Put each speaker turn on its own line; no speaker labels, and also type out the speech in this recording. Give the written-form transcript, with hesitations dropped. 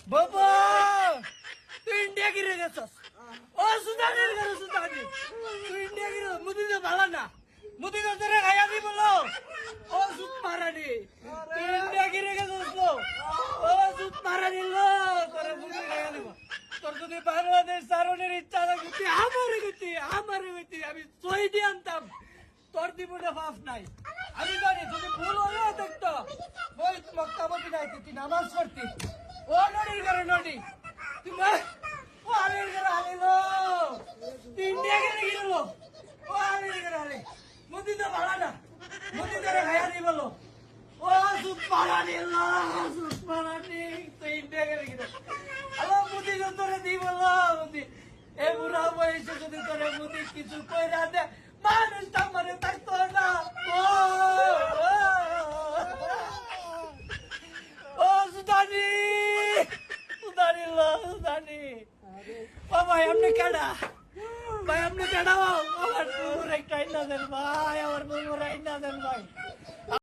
বাবা তুই ইন্ডিয়া গিরে গেছস ও সুদানের ঘরে সুদানি তুই ইন্ডিয়া গিরে মুদি তো ভালো না মুদি তো তোরে খাইয়া দি বলো ও সুত মারানি তুই ইন্ডিয়া গিরে গেছস লো ও সুত মারানি লো তোরে মুদি খাইয়া দিব তোর যদি বাংলাদেশ সারণের ইচ্ছা থাকে তুই আমারে গতি আমি সইদি আনতাম তোর দিবনে মাফ নাই আমি জানি যদি ভুল হলেও দেখতো বল মক্কাবতি যাইতে তুই নামাজ পড়তি ও নদীর ঘরে নদী তুই ও আলের ঘরে আলিল তুই ইন্ডিয়া গেলে গেল ও আলের ঘরে আলে মোদি তো ভালো না মোদি ধরে খাইয়া দি বলো ও সুপ পারানি তুই ইন্ডিয়া গেলে গেল আলো মোদি তোরে দি বলো মোদি এ বুড়া বয়সে যদি তোরে মোদি কিছু কইরা দে মানুষটা মরে থাকতো না ও সুদানি সুদানি ভাই আপনি কেডা ভাই আপনি কেডা আমার একটা আইনা দেন ভাই আমার বউ আইনা দেন ভাই